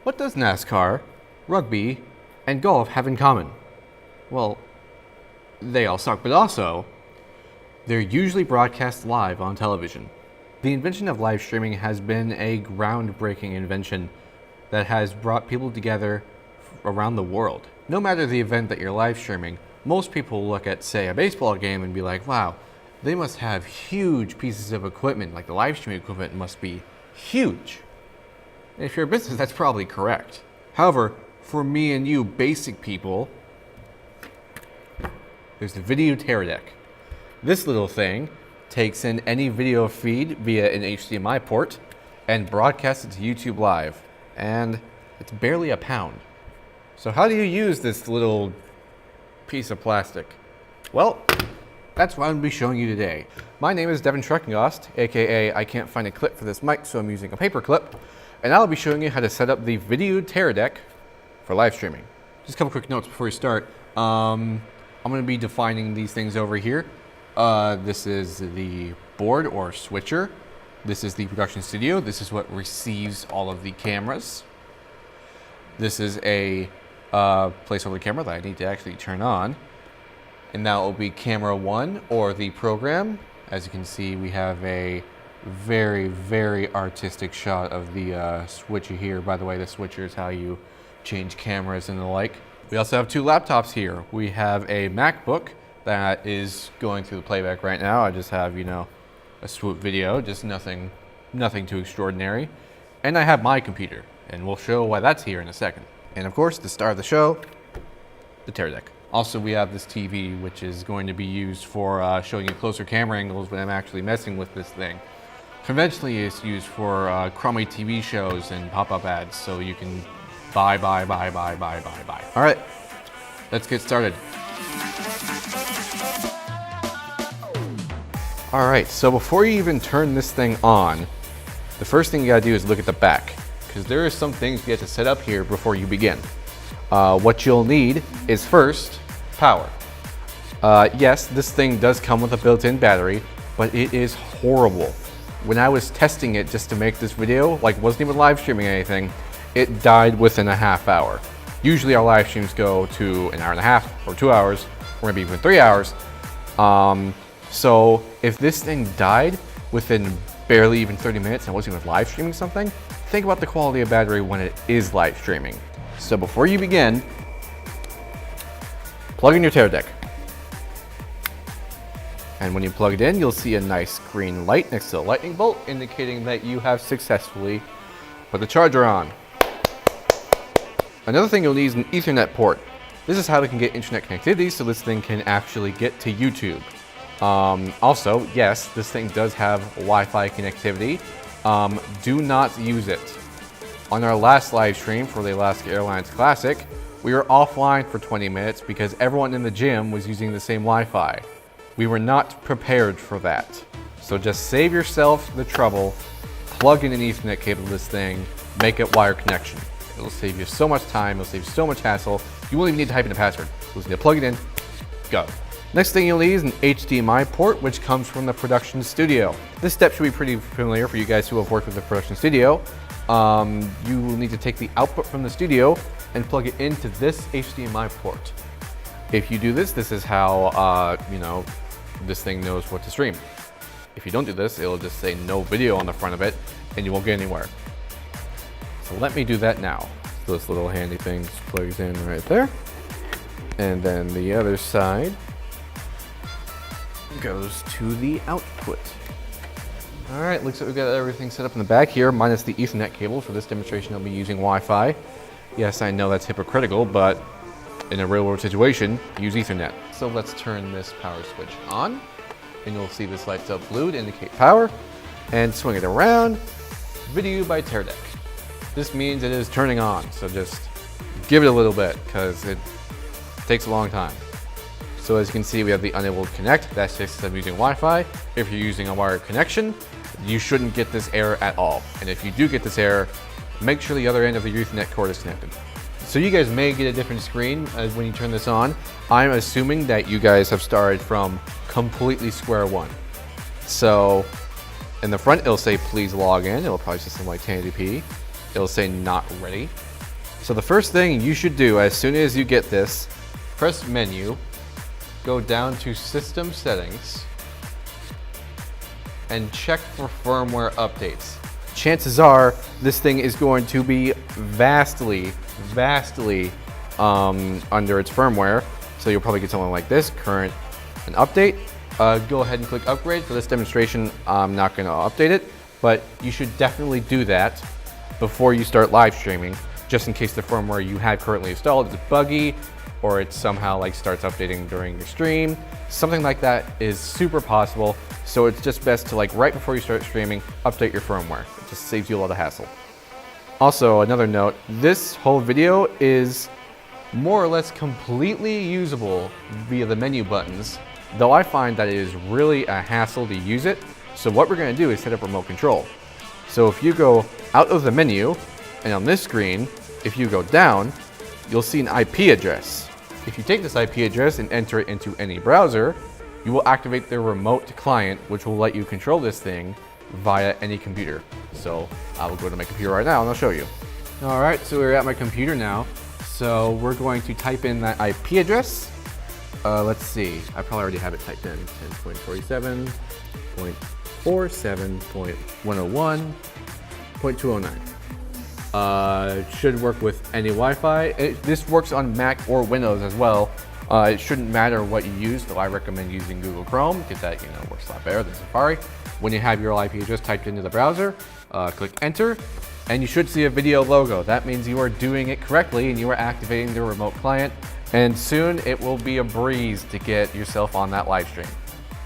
What does NASCAR, rugby, and golf have in common? Well, they all suck, but also, they're usually broadcast live on television. The invention of live streaming has been a groundbreaking invention that has brought people together around the world. No matter the event that you're live streaming, most people look at, say, a baseball game and be like, wow, they must have huge pieces of equipment, like the live streaming equipment must be huge. And if you're a business, that's probably correct. However, for me and you basic people, there's the VidiU Teradek. This little thing takes in any video feed via an HDMI port and broadcasts it to YouTube Live. And it's barely a pound. So how do you use this little piece of plastic? Well, that's what I'm going to be showing you today. My name is Devin Schreckengost, aka I can't find a clip for this mic, so I'm using a paper clip. And I'll be showing you how to set up the VidiU Teradek for live streaming. Just a couple quick notes before we start. I'm going to be defining these things over here. This is the board or switcher. This is the production studio. This is what receives all of the cameras. This is a placeholder camera that I need to actually turn on. And that will be camera 1 or the program. As you can see, we have a very, very artistic shot of the switcher here. By the way, the switcher is how you change cameras and the like. We also have 2 laptops here. We have a MacBook that is going through the playback right now. I just have, a swoop video, just nothing too extraordinary. And I have my computer, and we'll show why that's here in a second. And of course, the star of the show, the Teradek. Also, we have this TV, which is going to be used for showing you closer camera angles when I'm actually messing with this thing. Conventionally, it's used for crummy TV shows and pop-up ads, so you can buy. All right, let's get started. All right, so before you even turn this thing on, the first thing you gotta do is look at the back, because there are some things you have to set up here before you begin. What you'll need is first, power. Yes, this thing does come with a built-in battery, but it is horrible. When I was testing it just to make this video, wasn't even live streaming anything, it died within a half hour. Usually our live streams go to an hour and a half, or 2 hours, or maybe even 3 hours. So if this thing died within barely even 30 minutes and wasn't even live streaming something, think about the quality of battery when it is live streaming. So before you begin, plug in your Teradek. And when you plug it in, you'll see a nice green light next to the lightning bolt, indicating that you have successfully put the charger on. Another thing you'll need is an Ethernet port. This is how we can get internet connectivity, so this thing can actually get to YouTube. Also, yes, this thing does have Wi-Fi connectivity. Do not use it. On our last live stream for the Alaska Airlines Classic, we were offline for 20 minutes because everyone in the gym was using the same Wi-Fi. We were not prepared for that. So just save yourself the trouble, plug in an Ethernet cable to this thing, make it wire connection. It'll save you so much time, it'll save you so much hassle. You won't even need to type in a password. So just need to plug it in, go. Next thing you'll need is an HDMI port, which comes from the production studio. This step should be pretty familiar for you guys who have worked with the production studio. You will need to take the output from the studio and plug it into this HDMI port. If you do this, this is how, this thing knows what to stream. If you don't do this, it'll just say no video on the front of it and you won't get anywhere. So let me do that now. So this little handy thing just plugs in right there. And then the other side goes to the output. All right, looks like we've got everything set up in the back here, minus the Ethernet cable. For this demonstration, I'll be using Wi-Fi. Yes, I know that's hypocritical, but in a real-world situation, use Ethernet. So let's turn this power switch on, and you'll see this lights up blue to indicate power, and swing it around. VidiU by Teradek. This means it is turning on, so just give it a little bit, because it takes a long time. So as you can see, we have the unable to connect. That's just because I'm using Wi-Fi. If you're using a wired connection, you shouldn't get this error at all. And if you do get this error, make sure the other end of the Ethernet cord is connected. So you guys may get a different screen when you turn this on. I'm assuming that you guys have started from completely square one. So in the front, it'll say please log in. It'll probably say something like 1080p. It'll say not ready. So the first thing you should do as soon as you get this, press menu, go down to system settings, and check for firmware updates. Chances are this thing is going to be vastly under its firmware. So you'll probably get something like this, current and update. Go ahead and click upgrade. For this demonstration, I'm not gonna update it, but you should definitely do that before you start live streaming, just in case the firmware you have currently installed is buggy, or it somehow like starts updating during your stream. Something like that is super possible. So it's just best to like right before you start streaming, update your firmware. It just saves you a lot of hassle. Also, another note, this whole video is more or less completely usable via the menu buttons, though I find that it is really a hassle to use it. So what we're gonna do is set up remote control. So if you go out of the menu, and on this screen, if you go down, you'll see an IP address. If you take this IP address and enter it into any browser, you will activate the remote client, which will let you control this thing via any computer. So I will go to my computer right now and I'll show you. All right, so we're at my computer now. So we're going to type in that IP address. Let's see, I probably already have it typed in, 10.47.47.101.209. Should work with any Wi-Fi. This works on Mac or Windows as well. It shouldn't matter what you use, though I recommend using Google Chrome because that works a lot better than Safari. When you have your IP address typed into the browser, click enter, and you should see a video logo. That means you are doing it correctly and you are activating the remote client, and soon it will be a breeze to get yourself on that live stream.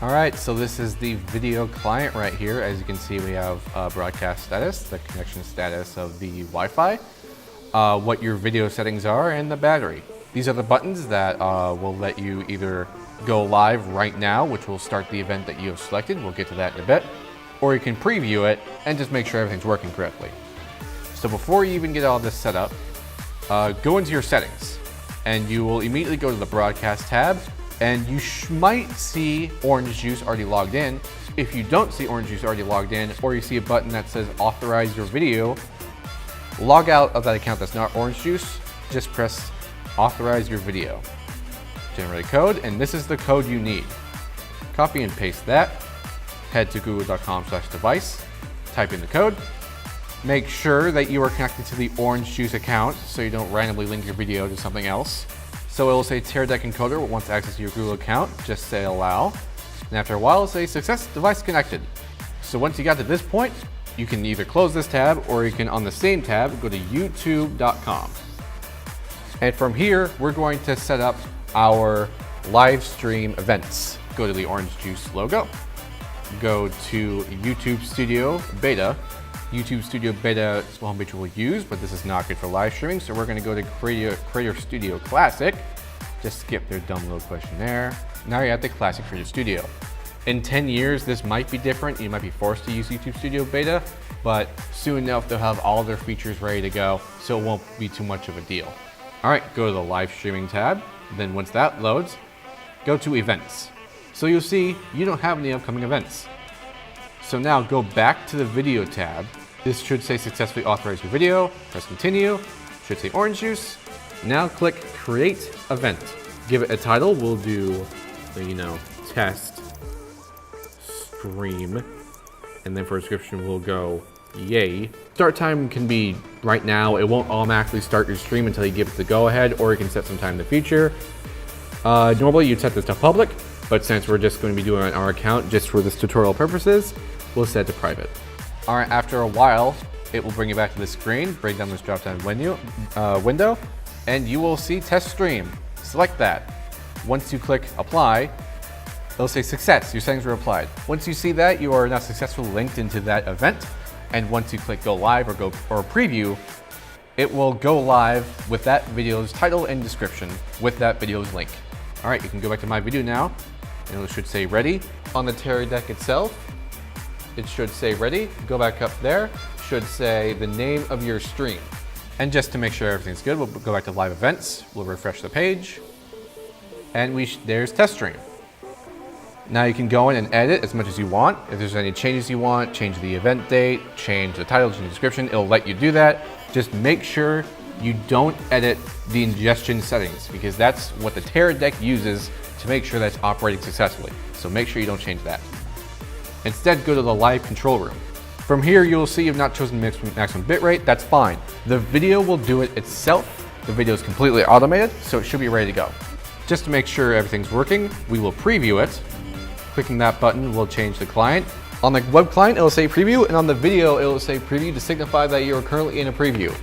All right, so this is the video client right here. As you can see, we have broadcast status, the connection status of the Wi-Fi, what your video settings are, and the battery. These are the buttons that will let you either go live right now, which will start the event that you have selected. We'll get to that in a bit. Or you can preview it and just make sure everything's working correctly. So before you even get all this set up, go into your settings and you will immediately go to the broadcast tab, and you might see Orange Juice already logged in. If you don't see Orange Juice already logged in, or you see a button that says authorize your video, log out of that account that's not Orange Juice, just press authorize your video. Generate code, and this is the code you need. Copy and paste that, head to google.com/device, type in the code, make sure that you are connected to the Orange Juice account so you don't randomly link your video to something else. So it will say Teradek encoder wants access to your Google account, just say allow, and after a while it'll say success device connected. So once you got to this point, you can either close this tab or you can, on the same tab, go to youtube.com. And from here, we're going to set up our live stream events. Go to the Orange Juice logo, go to YouTube Studio Beta. YouTube Studio Beta is the homepage we'll use, but this is not good for live streaming, so we're gonna go to Creator Studio Classic. Just skip their dumb little questionnaire. Now you're at the Classic Creator Studio. In 10 years, this might be different. You might be forced to use YouTube Studio Beta, but soon enough, they'll have all their features ready to go, so it won't be too much of a deal. All right, go to the live streaming tab. Then once that loads, go to events. So you'll see you don't have any upcoming events. So now go back to the video tab. This should say successfully authorize your video. Press continue. Should say Orange Juice. Now click create event. Give it a title. We'll do, test stream. And then for a description, we'll go yay. Start time can be right now. It won't automatically start your stream until you give it the go ahead, or you can set some time in the future. Normally you'd set this to public, but since we're just going to be doing it on our account just for this tutorial purposes, we'll set it to private. All right, after a while, it will bring you back to the screen, bring down this drop-down window, and you will see test stream. Select that. Once you click apply, it'll say success, your settings were applied. Once you see that, you are now successfully linked into that event. And once you click go live or preview, it will go live with that video's title and description with that video's link. All right, you can go back to my video now, and it should say ready. On the Teradek itself, it should say ready. Go back up there, should say the name of your stream. And just to make sure everything's good, we'll go back to live events. We'll refresh the page, and there's test stream. Now you can go in and edit as much as you want. If there's any changes you want, change the event date, change the title, change the description, it'll let you do that. Just make sure you don't edit the ingestion settings because that's what the Teradek uses to make sure that's operating successfully. So make sure you don't change that. Instead, go to the live control room. From here, you'll see you've not chosen maximum bitrate. That's fine. The video will do it itself. The video is completely automated, so it should be ready to go. Just to make sure everything's working, we will preview it. Clicking that button will change the client. On the web client, it'll say preview, and on the video, it'll say preview to signify that you are currently in a preview.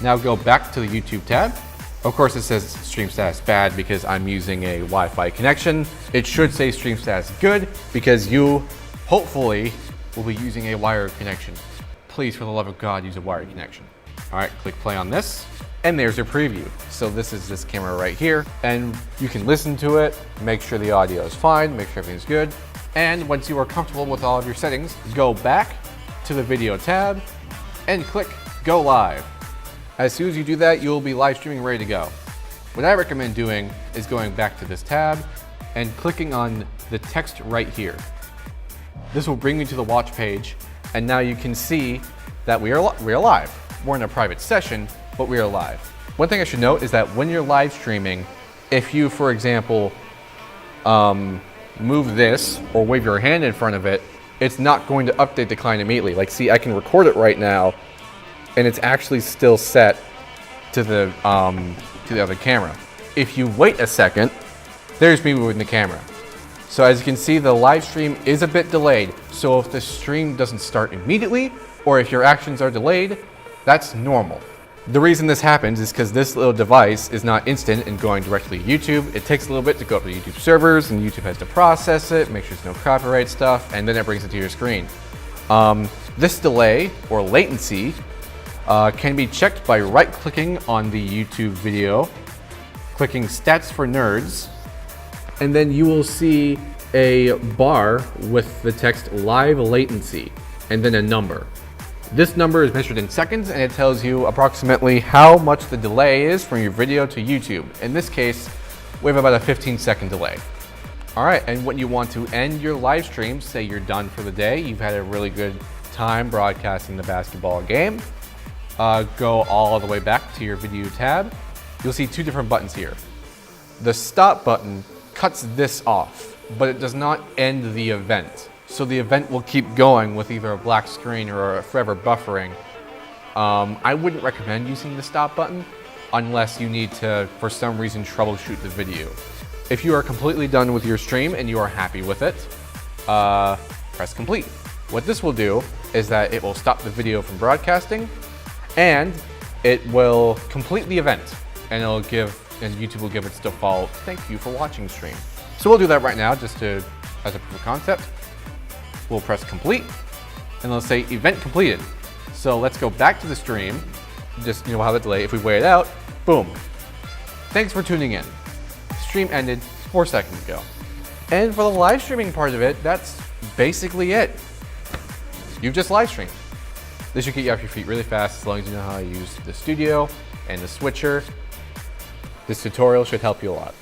Now go back to the YouTube tab. Of course, it says stream status bad because I'm using a Wi-Fi connection. It should say stream status good because you, hopefully, will be using a wired connection. Please, for the love of God, use a wired connection. All right, click play on this, and there's your preview. So this is this camera right here, and you can listen to it, make sure the audio is fine, make sure everything's good. And once you are comfortable with all of your settings, go back to the video tab and click go live. As soon as you do that, you'll be live streaming ready to go. What I recommend doing is going back to this tab and clicking on the text right here. This will bring you to the watch page, and now you can see that we are live. We're in a private session, but we are live. One thing I should note is that when you're live streaming, if you, for example, move this or wave your hand in front of it, it's not going to update the client immediately. Like, see, I can record it right now, and it's actually still set to the other camera. If you wait a second, there's me moving the camera. So as you can see, the live stream is a bit delayed. So if the stream doesn't start immediately, or if your actions are delayed, that's normal. The reason this happens is because this little device is not instant in going directly to YouTube. It takes a little bit to go up to YouTube servers, and YouTube has to process it, make sure there's no copyright stuff, and then it brings it to your screen. This delay, or latency, can be checked by right-clicking on the YouTube video, clicking Stats for Nerds, and then you will see a bar with the text live latency, and then a number. This number is measured in seconds, and it tells you approximately how much the delay is from your video to YouTube. In this case, we have about a 15-second delay. All right, and when you want to end your live stream, say you're done for the day, you've had a really good time broadcasting the basketball game, go all the way back to your VidiU tab. You'll see two different buttons here. The stop button cuts this off, but it does not end the event. So the event will keep going with either a black screen or a forever buffering. I wouldn't recommend using the stop button unless you need to, for some reason, troubleshoot the video. If you are completely done with your stream and you are happy with it, press complete. What this will do is that it will stop the video from broadcasting, and it will complete the event, and YouTube will give its default "thank you for watching" stream. So we'll do that right now, just as a proof of concept. We'll press complete, and it'll say event completed. So let's go back to the stream. Just, we'll have the delay. If we wait it out, boom. Thanks for tuning in. Stream ended 4 seconds ago. And for the live streaming part of it, that's basically it. You've just live streamed. This should get you off your feet really fast as long as you know how to use the studio and the switcher. This tutorial should help you a lot.